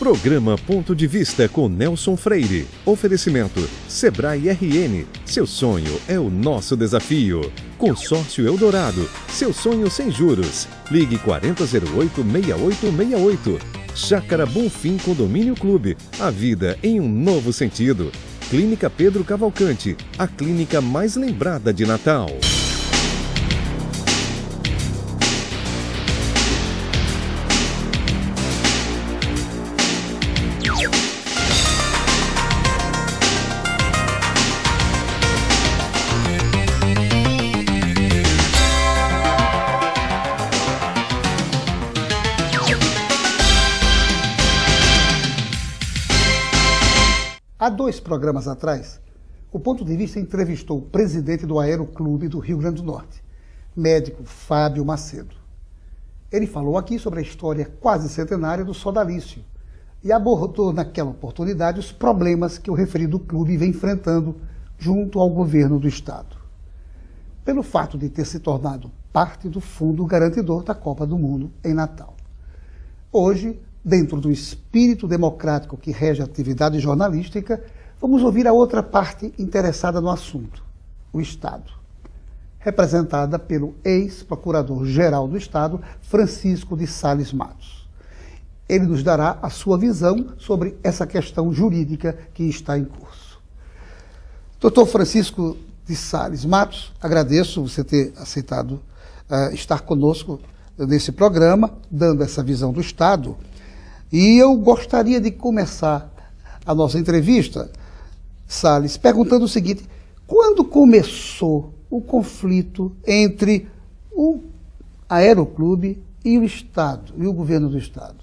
Programa Ponto de Vista com Nelson Freire. Oferecimento Sebrae RN. Seu sonho é o nosso desafio. Consórcio Eldorado. Seu sonho sem juros. Ligue 4008-6868. Chácara Bonfim Condomínio Clube. A vida em um novo sentido. Clínica Pedro Cavalcante. A clínica mais lembrada de Natal. Há 2 programas atrás, o Ponto de Vista entrevistou o presidente do Aeroclube do Rio Grande do Norte, médico Fábio Macedo. Ele falou aqui sobre a história quase centenária do sodalício e abordou naquela oportunidade os problemas que o referido clube vem enfrentando junto ao governo do estado. Pelo fato de ter se tornado parte do fundo garantidor da Copa do Mundo em Natal. Hoje, dentro do espírito democrático que rege a atividade jornalística, vamos ouvir a outra parte interessada no assunto, o Estado, representada pelo ex-procurador-geral do Estado, Francisco de Sales Matos. Ele nos dará a sua visão sobre essa questão jurídica que está em curso. Doutor Francisco de Sales Matos, agradeço você ter aceitado estar conosco nesse programa, dando essa visão do Estado. E eu gostaria de começar a nossa entrevista, Sales, perguntando o seguinte: quando começou o conflito entre o Aeroclube e o Estado, e o governo do Estado?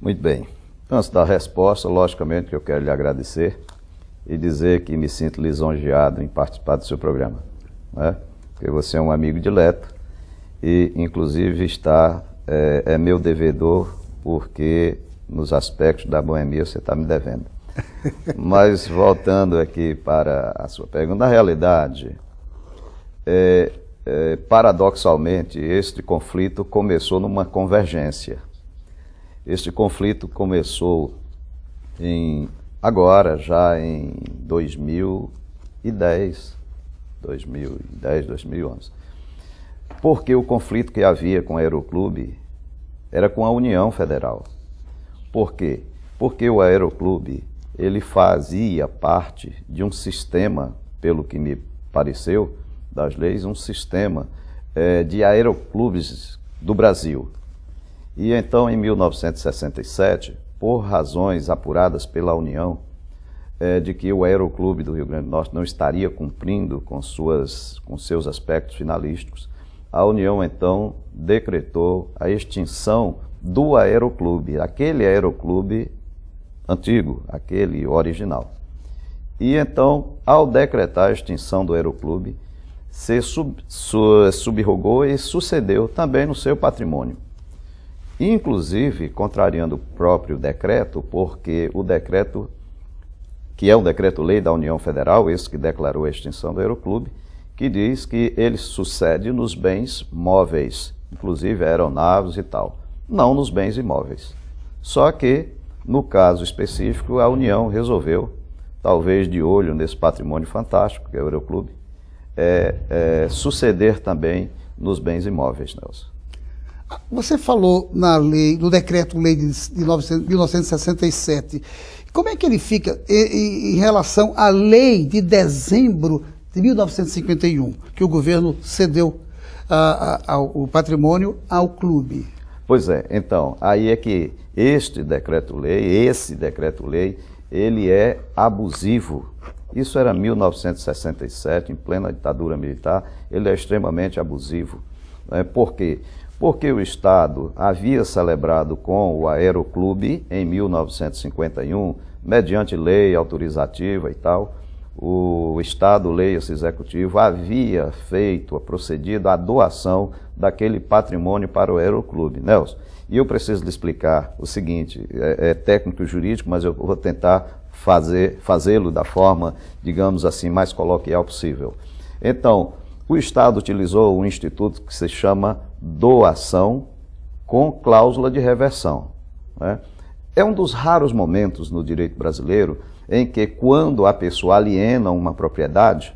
Muito bem. Antes da resposta, logicamente que eu quero lhe agradecer e dizer que me sinto lisonjeado em participar do seu programa, né? Porque você é um amigo dileto e, inclusive, é meu devedor, porque nos aspectos da boemia você está me devendo. Mas voltando aqui para a sua pergunta, na realidade, paradoxalmente, este conflito começou numa convergência. Este conflito começou já em 2010, 2011. Porque o conflito que havia com o Aeroclube era com a União Federal. Por quê? Porque o Aeroclube, ele fazia parte de um sistema, pelo que me pareceu, das leis, um sistema de aeroclubes do Brasil. E então, em 1967, por razões apuradas pela União, de que o Aeroclube do Rio Grande do Norte não estaria cumprindo com seus aspectos finalísticos, a União, então, decretou a extinção do Aeroclube, aquele Aeroclube antigo, aquele original. E, então, ao decretar a extinção do Aeroclube, se subrogou e sucedeu também no seu patrimônio. Inclusive, contrariando o próprio decreto, porque o decreto, que é o decreto-lei da União Federal, esse que declarou a extinção do Aeroclube, que diz que ele sucede nos bens móveis, inclusive aeronaves e tal, não nos bens imóveis. Só que, no caso específico, a União resolveu, talvez de olho nesse patrimônio fantástico, que é o Aeroclube, suceder também nos bens imóveis, Nelson. Você falou no decreto-lei de 1967. Como é que ele fica em relação à lei de dezembro de 1951, que o governo cedeu o patrimônio ao clube? Pois é, então, aí é que esse decreto-lei, ele é abusivo. Isso era 1967, em plena ditadura militar, ele é extremamente abusivo. Por quê? Porque o Estado havia celebrado com o Aeroclube, em 1951, mediante lei autorizativa e tal, o Estado, leia-se executivo, havia procedido à doação daquele patrimônio para o Aeroclube. Nelson, e eu preciso lhe explicar o seguinte, é técnico jurídico, mas eu vou tentar fazê-lo da forma, digamos assim, mais coloquial possível. Então, o Estado utilizou um instituto que se chama doação com cláusula de reversão, né? é um dos raros momentos no direito brasileiro em que, quando a pessoa aliena uma propriedade,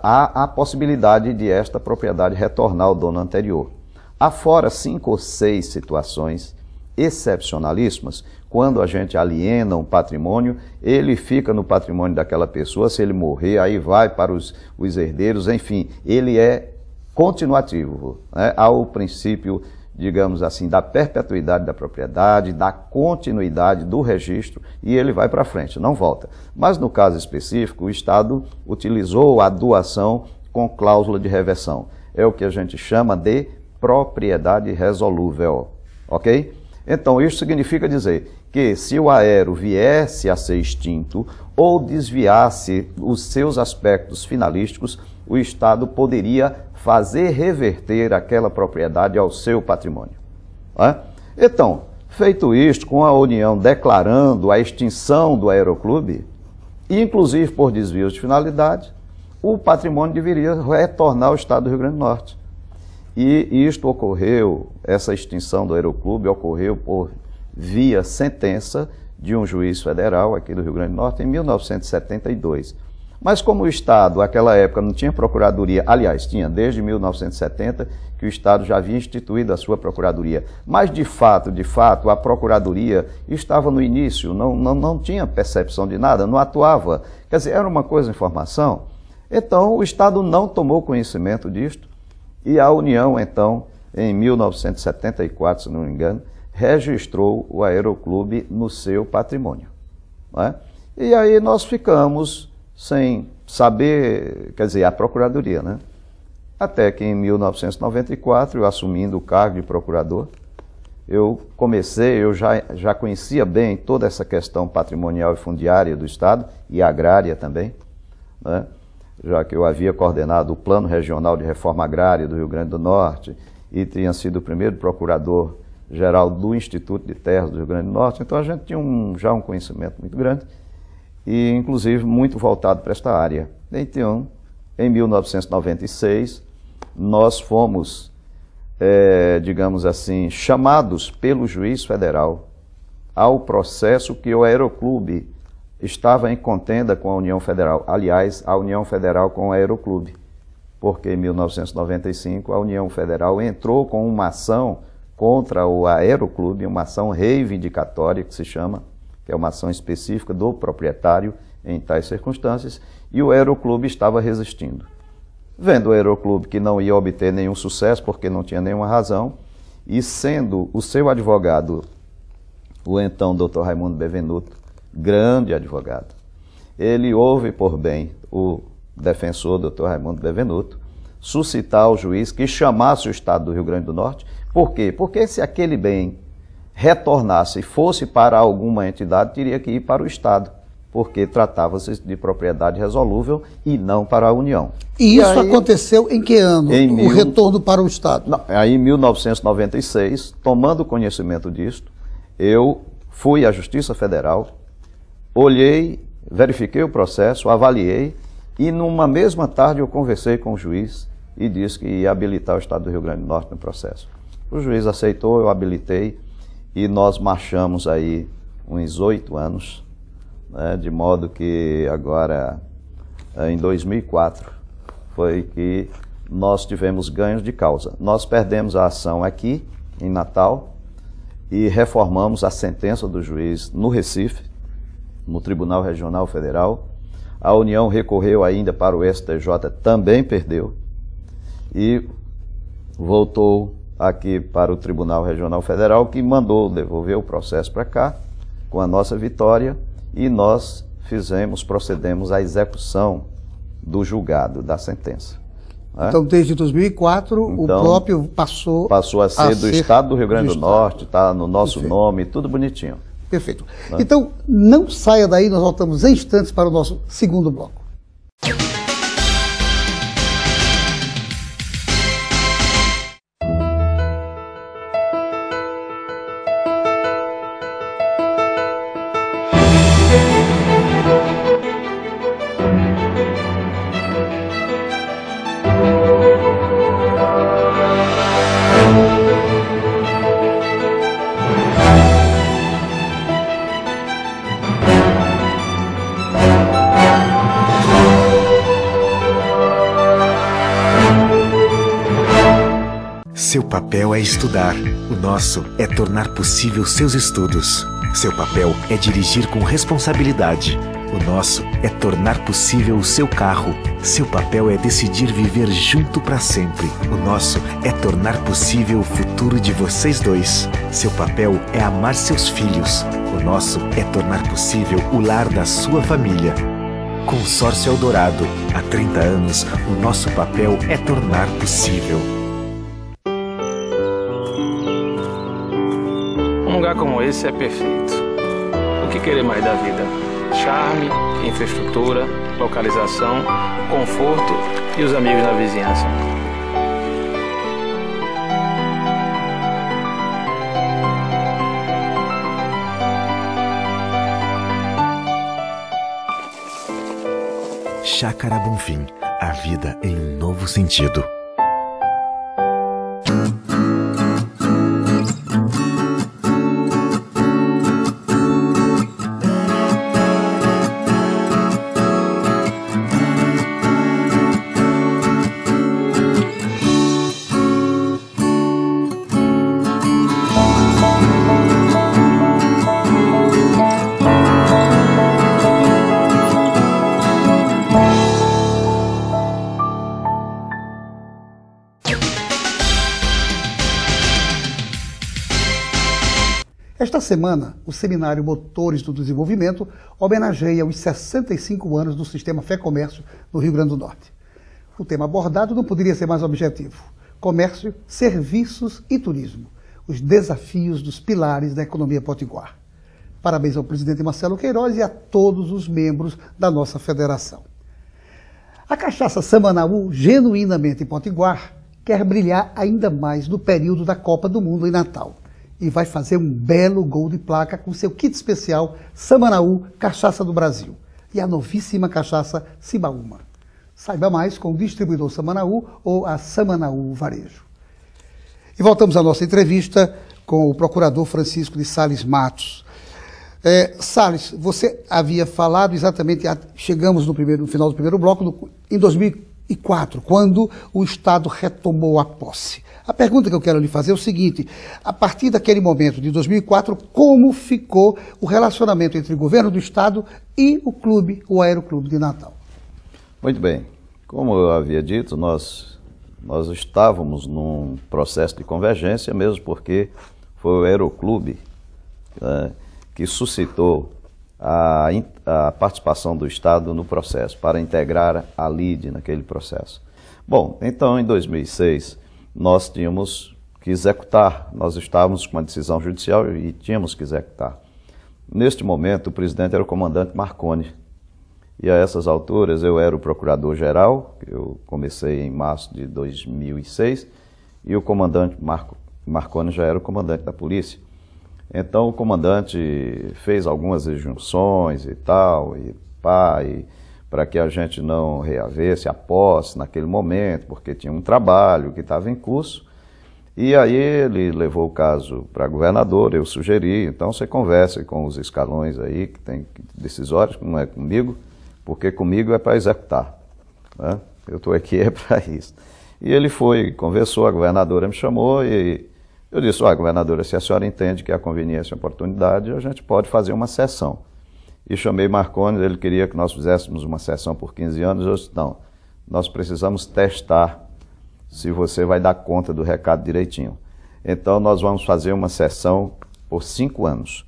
há a possibilidade de esta propriedade retornar ao dono anterior. Há fora 5 ou 6 situações excepcionalíssimas, quando a gente aliena um patrimônio, ele fica no patrimônio daquela pessoa, se ele morrer, aí vai para os herdeiros, enfim, ele é continuativo, né? Há o princípio, digamos assim, da perpetuidade da propriedade, da continuidade do registro, e ele vai para frente, não volta. Mas no caso específico, o Estado utilizou a doação com cláusula de reversão. É o que a gente chama de propriedade resolúvel, ok? Então, isso significa dizer que se o aero viesse a ser extinto ou desviasse os seus aspectos finalísticos, o Estado poderia fazer reverter aquela propriedade ao seu patrimônio. Então, feito isto, com a União declarando a extinção do aeroclube, inclusive por desvios de finalidade, o patrimônio deveria retornar ao Estado do Rio Grande do Norte. E isto ocorreu, essa extinção do aeroclube ocorreu por via sentença de um juiz federal aqui do Rio Grande do Norte em 1972. Mas como o Estado, naquela época, não tinha procuradoria, aliás, tinha desde 1970 que o Estado já havia instituído a sua procuradoria, mas de fato, a procuradoria estava no início, não tinha percepção de nada, não atuava, quer dizer, era uma coisa de informação. Então, o Estado não tomou conhecimento disto e a União, então, em 1974, se não me engano, registrou o aeroclube no seu patrimônio. Não é? E aí nós ficamos sem saber, quer dizer, a procuradoria, né? Até que em 1994, eu assumindo o cargo de procurador, eu já conhecia bem toda essa questão patrimonial e fundiária do Estado, e agrária também, né? Já que eu havia coordenado o Plano Regional de Reforma Agrária do Rio Grande do Norte e tinha sido o primeiro procurador-geral do Instituto de Terras do Rio Grande do Norte, então a gente tinha já um conhecimento muito grande e, inclusive, muito voltado para esta área. Então, em 1996, nós fomos, digamos assim, chamados pelo juiz federal ao processo que o aeroclube estava em contenda com a União Federal. Aliás, a União Federal com o aeroclube, porque em 1995 a União Federal entrou com uma ação contra o aeroclube, uma ação reivindicatória que se chama, que é uma ação específica do proprietário em tais circunstâncias, e o aeroclube estava resistindo. Vendo o aeroclube que não ia obter nenhum sucesso, porque não tinha nenhuma razão, e sendo o seu advogado, o então Dr. Raimundo Bevenuto, grande advogado, ele houve por bem, o defensor Dr. Raimundo Bevenuto, suscitar ao juiz que chamasse o Estado do Rio Grande do Norte. Por quê? Porque se aquele bem retornasse e fosse para alguma entidade, teria que ir para o Estado, porque tratava-se de propriedade resolúvel e não para a União. E isso aí, aconteceu em que ano, o retorno para o Estado? Não, aí em 1996, tomando conhecimento disto, eu fui à Justiça Federal, olhei, verifiquei o processo, avaliei, e numa mesma tarde eu conversei com o juiz e disse que ia habilitar o Estado do Rio Grande do Norte no processo. O juiz aceitou, eu habilitei, e nós marchamos aí uns 8 anos, né, de modo que agora, em 2004, foi que nós tivemos ganhos de causa. Nós perdemos a ação aqui, em Natal, e reformamos a sentença do juiz no Recife, no Tribunal Regional Federal. A União recorreu ainda para o STJ, também perdeu, e voltou aqui para o Tribunal Regional Federal, que mandou devolver o processo para cá, com a nossa vitória, e nós procedemos à execução do julgado, da sentença. Então, desde 2004, o próprio passou a ser do Estado do Rio Grande do Norte, está no nosso nome, tudo bonitinho. Perfeito. Então, não saia daí, nós voltamos em instantes para o nosso segundo bloco. Seu papel é estudar. O nosso é tornar possível seus estudos. Seu papel é dirigir com responsabilidade. O nosso é tornar possível o seu carro. Seu papel é decidir viver junto para sempre. O nosso é tornar possível o futuro de vocês dois. Seu papel é amar seus filhos. O nosso é tornar possível o lar da sua família. Consórcio Eldorado. Há 30 anos, o nosso papel é tornar possível. Um lugar como esse é perfeito. O que querer mais da vida? Charme, infraestrutura, localização, conforto e os amigos na vizinhança. Chácara Bonfim, a vida em um novo sentido. Esta semana, o seminário Motores do Desenvolvimento homenageia os 65 anos do Sistema Fé Comércio no Rio Grande do Norte. O tema abordado não poderia ser mais objetivo: comércio, serviços e turismo, os desafios dos pilares da economia potiguar. Parabéns ao presidente Marcelo Queiroz e a todos os membros da nossa federação. A cachaça Samanaú, genuinamente potiguar, quer brilhar ainda mais no período da Copa do Mundo em Natal. E vai fazer um belo gol de placa com seu kit especial Samanaú, Cachaça do Brasil, e a novíssima cachaça Cibaúma. Saiba mais com o distribuidor Samanaú ou a Samanaú Varejo. E voltamos à nossa entrevista com o procurador Francisco de Sales Matos. Sales, você havia falado exatamente, chegamos no final do primeiro bloco, em 2004, quando o Estado retomou a posse. A pergunta que eu quero lhe fazer é o seguinte: a partir daquele momento de 2004, como ficou o relacionamento entre o governo do Estado e o clube, o Aeroclube de Natal? Muito bem. Como eu havia dito, nós estávamos num processo de convergência, mesmo porque foi o Aeroclube que suscitou a participação do Estado no processo, para integrar a LIDE naquele processo. Bom, então em 2006 nós tínhamos que executar, nós estávamos com uma decisão judicial e tínhamos que executar. Neste momento o presidente era o comandante Marconi, e a essas alturas eu era o procurador-geral, eu comecei em março de 2006, e o comandante Marconi já era o comandante da polícia. Então o comandante fez algumas injunções e tal, para que a gente não reavesse a posse naquele momento, porque tinha um trabalho que estava em curso. E aí ele levou o caso para a governadora, eu sugeri, então você converse com os escalões aí, que tem decisórios, não é comigo, porque comigo é para executar, né? Eu estou aqui é para isso. E ele foi, conversou, a governadora me chamou e eu disse: governadora, se a senhora entende que é a conveniência e a oportunidade, a gente pode fazer uma sessão. E chamei Marconi, ele queria que nós fizéssemos uma sessão por 15 anos, eu disse: não, nós precisamos testar se você vai dar conta do recado direitinho. Então nós vamos fazer uma sessão por 5 anos.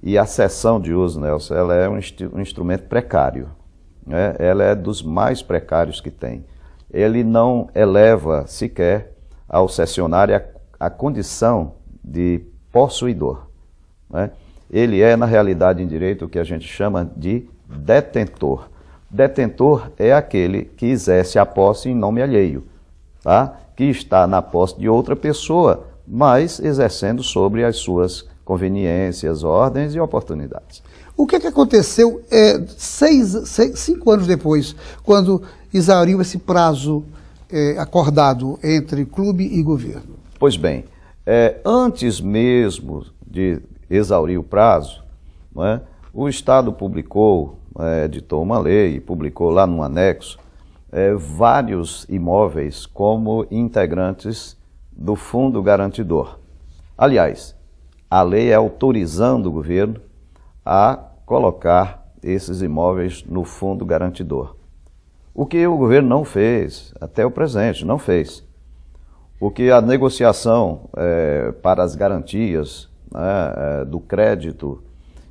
E a sessão de uso, Nelson, ela é um instrumento precário, né? Ela é dos mais precários que tem. Ele não eleva sequer ao sessionário a condição de possuidor, né? Ele é, na realidade, em direito, o que a gente chama de detentor. Detentor é aquele que exerce a posse em nome alheio, tá? Que está na posse de outra pessoa, mas exercendo sobre as suas conveniências, ordens e oportunidades. O que aconteceu 5 anos depois, quando exauriu esse prazo acordado entre clube e governo? Pois bem, antes mesmo de exaurir o prazo, não é, o Estado publicou, editou uma lei e publicou lá no anexo vários imóveis como integrantes do Fundo Garantidor. Aliás, a lei é autorizando o governo a colocar esses imóveis no Fundo Garantidor. O que o governo não fez, até o presente, não fez. O que a negociação para as garantias, né, do crédito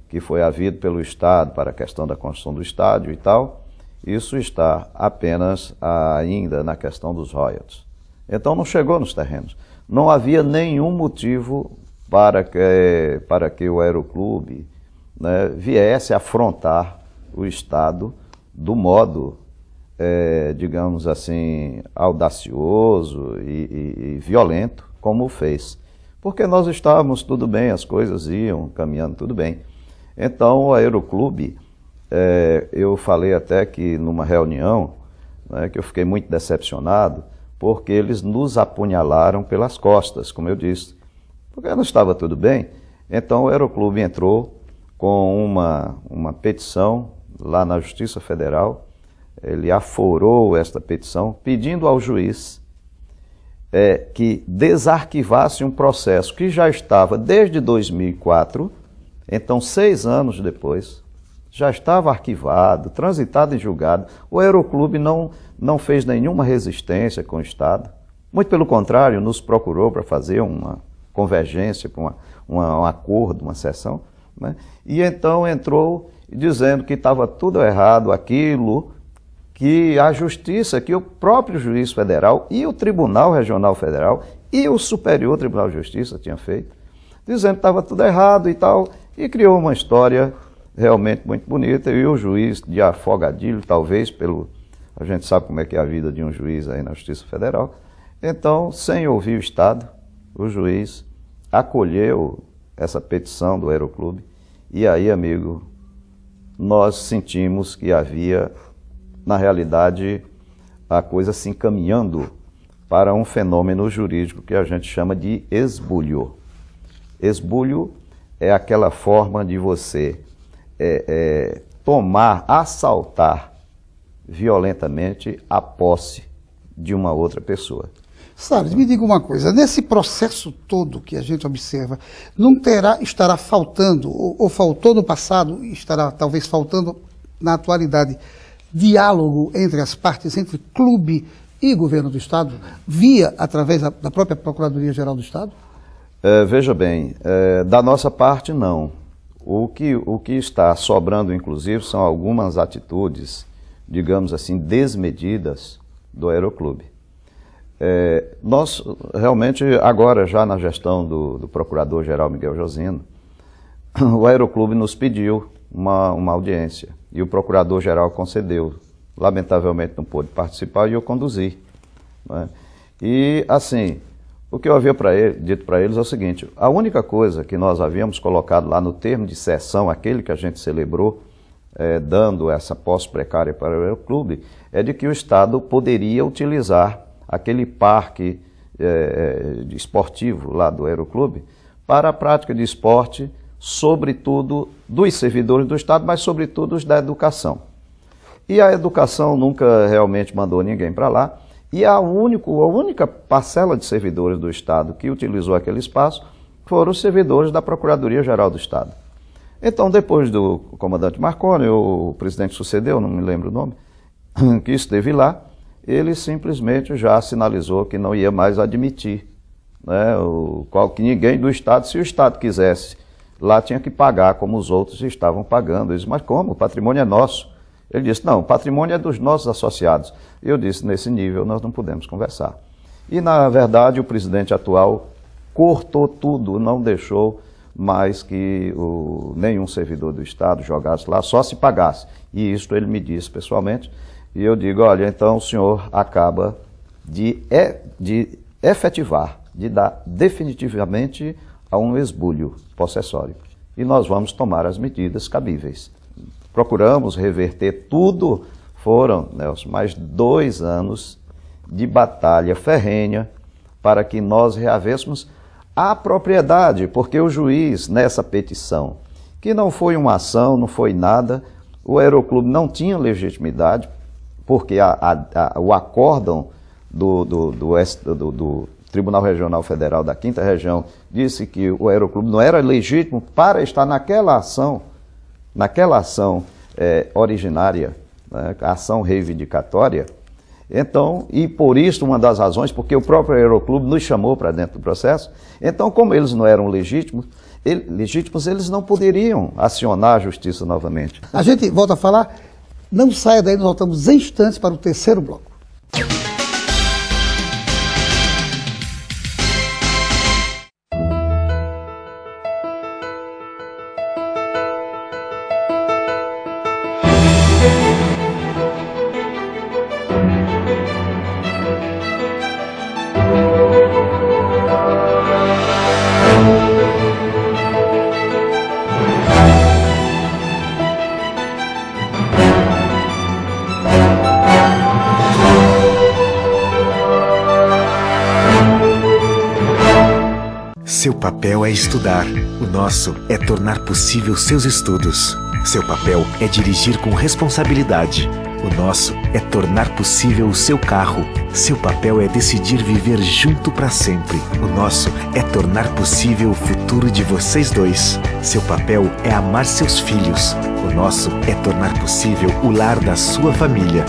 que foi havido pelo Estado para a questão da construção do estádio e tal, isso está apenas ainda na questão dos royalties. Então não chegou nos terrenos. Não havia nenhum motivo para que o Aeroclube, né, viesse afrontar o Estado do modo, digamos assim, audacioso e violento, como fez. Porque nós estávamos tudo bem, as coisas iam caminhando tudo bem. Então o Aeroclube, eu falei até que numa reunião, né, que eu fiquei muito decepcionado, porque eles nos apunhalaram pelas costas, como eu disse. Porque não estava tudo bem, então o Aeroclube entrou com uma petição lá na Justiça Federal. Ele aforou esta petição pedindo ao juiz que desarquivasse um processo que já estava desde 2004, então 6 anos depois, já estava arquivado, transitado em julgado. O Aeroclube não fez nenhuma resistência com o Estado, muito pelo contrário, nos procurou para fazer uma convergência, para um acordo, uma sessão, né? E então entrou dizendo que estava tudo errado, aquilo que a Justiça, que o próprio juiz federal e o Tribunal Regional Federal e o Superior Tribunal de Justiça tinham feito, dizendo que estava tudo errado e tal, e criou uma história realmente muito bonita, e o juiz de afogadilho, talvez a gente sabe como é que é a vida de um juiz aí na Justiça Federal, então, sem ouvir o Estado, o juiz acolheu essa petição do Aeroclube, e aí, amigo, nós sentimos que havia, na realidade, a coisa se encaminhando para um fenômeno jurídico que a gente chama de esbulho. Esbulho é aquela forma de você assaltar violentamente a posse de uma outra pessoa. Salles, me diga uma coisa, nesse processo todo que a gente observa, estará faltando, ou faltou no passado, estará talvez faltando na atualidade, diálogo entre as partes, entre clube e governo do Estado, através da própria Procuradoria-Geral do Estado? Veja bem, da nossa parte não. O que está sobrando, inclusive, são algumas atitudes, digamos assim, desmedidas do Aeroclube. Nós, realmente, agora já na gestão do Procurador-Geral Miguel Josino, o Aeroclube nos pediu uma audiência e o Procurador-Geral concedeu. Lamentavelmente não pôde participar e eu conduzi, né? E, assim, o que eu havia dito para eles é o seguinte: a única coisa que nós havíamos colocado lá no termo de cessão, aquele que a gente celebrou, dando essa posse precária para o Aeroclube, é de que o Estado poderia utilizar aquele parque esportivo lá do Aeroclube para a prática de esporte, sobretudo dos servidores do Estado, mas sobretudo os da educação. E a educação nunca realmente mandou ninguém para lá, e a única parcela de servidores do Estado que utilizou aquele espaço foram os servidores da Procuradoria-Geral do Estado. Então, depois do comandante Marconi, o presidente sucedeu, não me lembro o nome, que esteve lá, ele simplesmente já sinalizou que não ia mais admitir, né, que ninguém do Estado, se o Estado quisesse, lá tinha que pagar como os outros estavam pagando. Eu disse, mas como? O patrimônio é nosso. Ele disse, não, o patrimônio é dos nossos associados. Eu disse, nesse nível nós não podemos conversar. E, na verdade, o presidente atual cortou tudo, não deixou mais que nenhum servidor do Estado jogasse lá, só se pagasse. E isso ele me disse pessoalmente. E eu digo, olha, então o senhor acaba de efetivar, de dar definitivamente a um esbulho possessório. E nós vamos tomar as medidas cabíveis. Procuramos reverter tudo, foram, Nelson, mais 2 anos de batalha ferrenha para que nós reavêssemos a propriedade, porque o juiz, nessa petição, que não foi uma ação, não foi nada, o Aeroclube não tinha legitimidade, porque o acórdão do Tribunal Regional Federal da 5ª Região disse que o Aeroclube não era legítimo para estar naquela ação originária, né, a ação reivindicatória. Então, e por isso uma das razões, porque o próprio Aeroclube nos chamou para dentro do processo, então como eles não eram legítimos, eles não poderiam acionar a justiça novamente. A gente volta a falar, não saia daí, nós voltamos em instantes para o terceiro bloco. Seu papel é estudar, o nosso é tornar possível seus estudos. Seu papel é dirigir com responsabilidade, o nosso é tornar possível o seu carro. Seu papel é decidir viver junto para sempre, o nosso é tornar possível o futuro de vocês dois. Seu papel é amar seus filhos, o nosso é tornar possível o lar da sua família.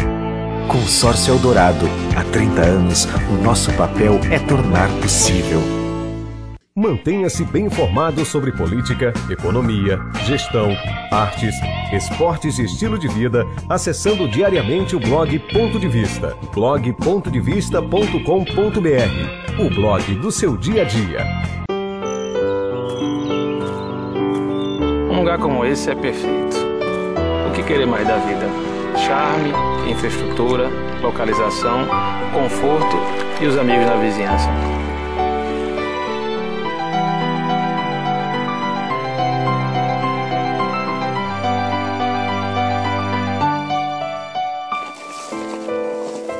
Consórcio Eldorado, há 30 anos, o nosso papel é tornar possível. Mantenha-se bem informado sobre política, economia, gestão, artes, esportes e estilo de vida, acessando diariamente o blog Ponto de Vista, blog.devista.com.br, o blog do seu dia a dia. Um lugar como esse é perfeito. O que querer mais da vida? Charme, infraestrutura, localização, conforto e os amigos na vizinhança.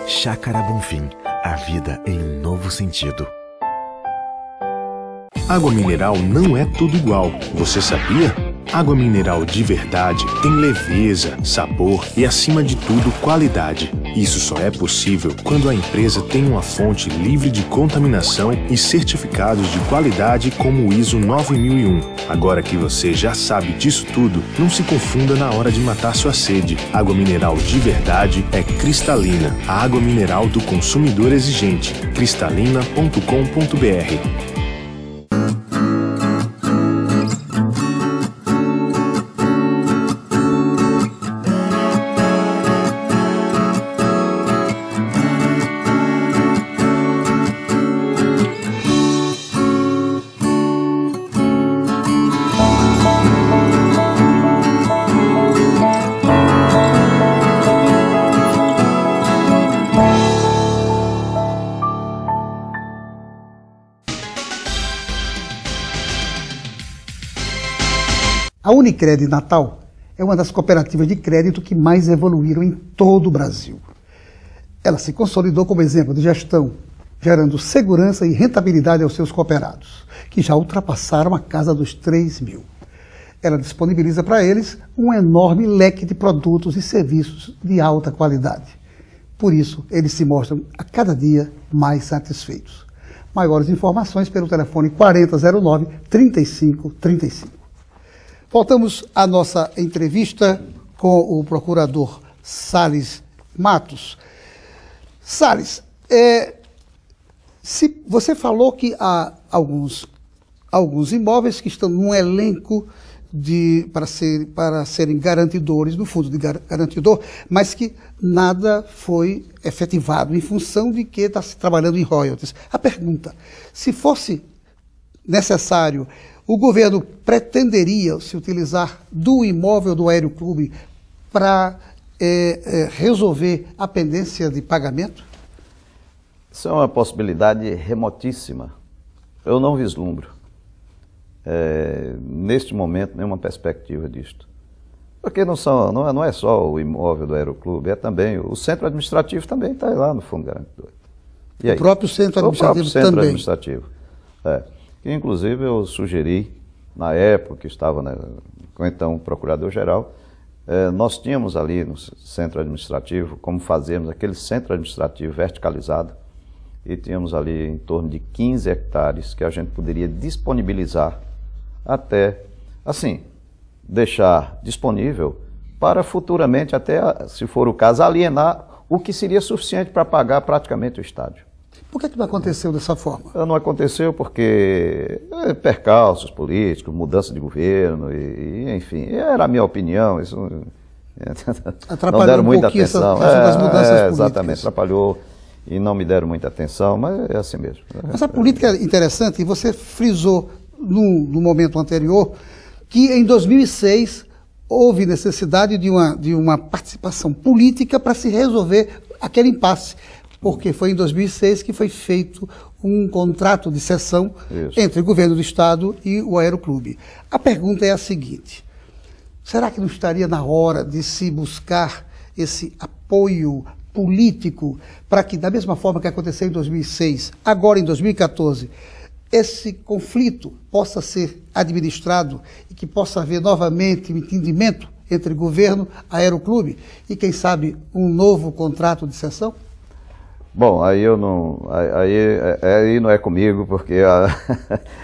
Chácara Bonfim, a vida em um novo sentido. Água mineral não é tudo igual, você sabia? Água mineral de verdade tem leveza, sabor e, acima de tudo, qualidade. Isso só é possível quando a empresa tem uma fonte livre de contaminação e certificados de qualidade como o ISO 9001. Agora que você já sabe disso tudo, não se confunda na hora de matar sua sede. Água mineral de verdade é cristalina, a água mineral do consumidor exigente. cristalina.com.br. A Unicred Natal é uma das cooperativas de crédito que mais evoluíram em todo o Brasil. Ela se consolidou como exemplo de gestão, gerando segurança e rentabilidade aos seus cooperados, que já ultrapassaram a casa dos 3 mil. Ela disponibiliza para eles um enorme leque de produtos e serviços de alta qualidade. Por isso, eles se mostram a cada dia mais satisfeitos. Maiores informações pelo telefone 4009-3535. Voltamos à nossa entrevista com o procurador Salles Matos. Salles, se você falou que há alguns imóveis que estão num elenco para serem garantidores, no fundo de garantidor, mas que nada foi efetivado em função de que está se trabalhando em royalties. A pergunta, se fosse necessário, o governo pretenderia se utilizar do imóvel do Aeroclube para resolver a pendência de pagamento? Isso é uma possibilidade remotíssima. Eu não vislumbro, neste momento, nenhuma perspectiva disto. Porque não é só o imóvel do Aeroclube, é também o centro administrativo também está lá no fundo garantidor. E aí? O próprio centro administrativo o próprio centro também. Administrativo. Que, inclusive, eu sugeri, na época que estava com então o Procurador-Geral, nós tínhamos ali no centro administrativo, como fazemos aquele centro administrativo verticalizado, e tínhamos ali em torno de 15 hectares que a gente poderia disponibilizar até, assim, deixar disponível para futuramente, até, se for o caso, alienar o que seria suficiente para pagar praticamente o estádio. Por que não aconteceu dessa forma? Não aconteceu porque percalços políticos, mudança de governo, enfim, era a minha opinião, isso não deram muita atenção. Das mudanças políticas. Exatamente, atrapalhou e não me deram muita atenção, mas é assim mesmo. Mas a política é interessante, e você frisou no momento anterior que em 2006 houve necessidade de uma participação política para se resolver aquele impasse, porque foi em 2006 que foi feito um contrato de cessão entre o governo do Estado e o Aeroclube. A pergunta é a seguinte: será que não estaria na hora de se buscar esse apoio político para que, da mesma forma que aconteceu em 2006, agora em 2014, esse conflito possa ser administrado e que possa haver novamente um entendimento entre governo e Aeroclube e, quem sabe, um novo contrato de cessão? Bom, aí não é comigo, porque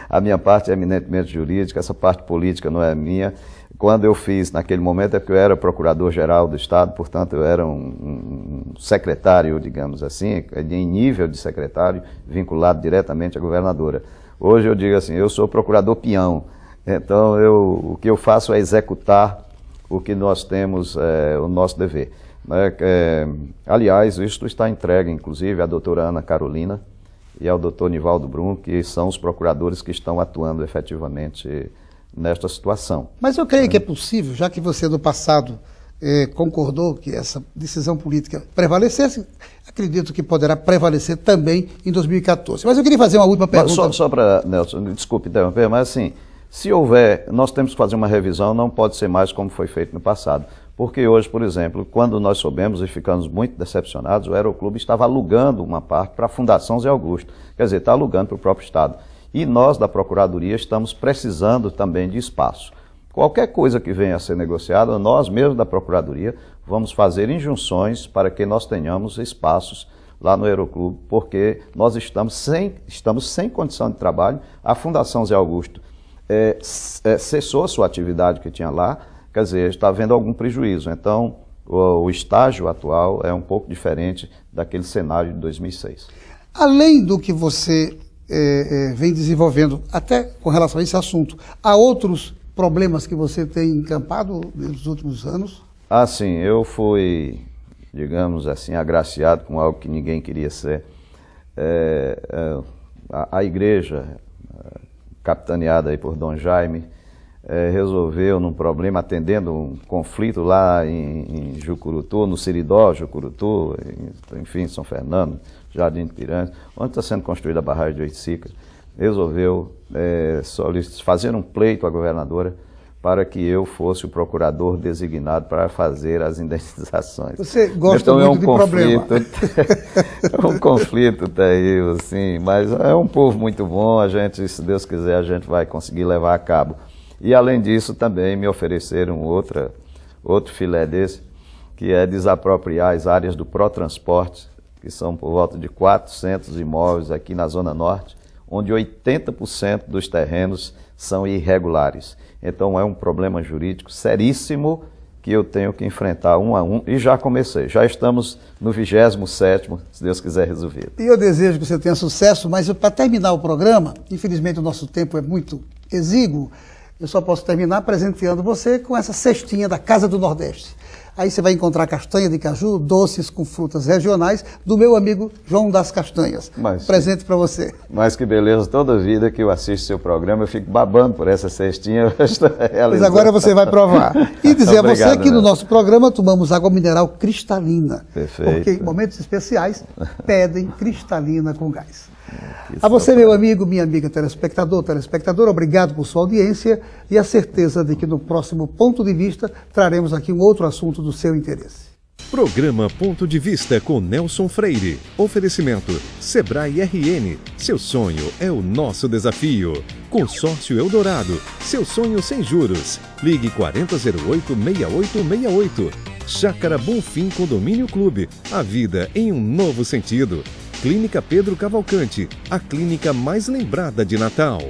a minha parte é eminentemente jurídica, essa parte política não é minha. Quando eu fiz, naquele momento, é porque eu era procurador-geral do Estado, portanto eu era um secretário, digamos assim, em nível de secretário, vinculado diretamente à governadora. Hoje eu digo assim, eu sou procurador-peão, então o que eu faço é executar o que nós temos, o nosso dever. Aliás, isto está entregue, inclusive, à doutora Ana Carolina e ao doutor Nivaldo Brum, que são os procuradores que estão atuando efetivamente nesta situação. Mas eu creio que é possível, já que você no passado concordou que essa decisão política prevalecesse, acredito que poderá prevalecer também em 2014. Mas eu queria fazer uma última pergunta. Só para, Nelson, desculpe interromper, mas assim, se houver, nós temos que fazer uma revisão, não pode ser mais como foi feito no passado. Porque hoje, por exemplo, quando nós soubemos e ficamos muito decepcionados, o Aeroclube estava alugando uma parte para a Fundação Zé Augusto, quer dizer, está alugando para o próprio Estado. E nós, da Procuradoria, estamos precisando também de espaço. Qualquer coisa que venha a ser negociada, nós mesmos da Procuradoria vamos fazer injunções para que nós tenhamos espaços lá no Aeroclube, porque nós estamos sem condição de trabalho. A Fundação Zé Augusto cessou a sua atividade que tinha lá, quer dizer, está havendo algum prejuízo. Então, o estágio atual é um pouco diferente daquele cenário de 2006. Além do que você vem desenvolvendo, até com relação a esse assunto, há outros problemas que você tem encampado nos últimos anos? Ah, sim, eu fui, digamos assim, agraciado com algo que ninguém queria ser. A igreja, capitaneada aí por Dom Jaime, resolveu num problema, atendendo um conflito lá em Jucurutu, no Siridó, Jucurutu, enfim, São Fernando, Jardim de Piranhas, onde está sendo construída a barragem de Oiticica, resolveu fazer um pleito à governadora para que eu fosse o procurador designado para fazer as indenizações. Você gosta muito de problema. É um conflito terrível, assim, mas é um povo muito bom, a gente, se Deus quiser, a gente vai conseguir levar a cabo. E, além disso, também me ofereceram outro filé desse, que é desapropriar as áreas do Protransporte, que são por volta de 400 imóveis aqui na Zona Norte, onde 80% dos terrenos são irregulares. Então, é um problema jurídico seríssimo que eu tenho que enfrentar um a um, e já comecei. Já estamos no 27º, se Deus quiser resolver. E eu desejo que você tenha sucesso, mas para terminar o programa, infelizmente o nosso tempo é muito exíguo, eu só posso terminar presenteando você com essa cestinha da Casa do Nordeste. Aí você vai encontrar castanha de caju, doces com frutas regionais, do meu amigo João das Castanhas. Presente para você. Mas que beleza, toda vida que eu assisto seu programa, eu fico babando por essa cestinha. Mas agora você vai provar. E dizer a você que no nosso programa tomamos água mineral cristalina. Perfeito. Porque em momentos especiais pedem cristalina com gás. A você, meu amigo, minha amiga telespectadora, obrigado por sua audiência e a certeza de que no próximo Ponto de Vista traremos aqui um outro assunto do seu interesse. Programa Ponto de Vista com Nelson Freire. Oferecimento Sebrae RN. Seu sonho é o nosso desafio. Consórcio Eldorado. Seu sonho sem juros. Ligue 4008-6868. Chácara Bonfim Condomínio Clube. A vida em um novo sentido. Clínica Pedro Cavalcante, a clínica mais lembrada de Natal.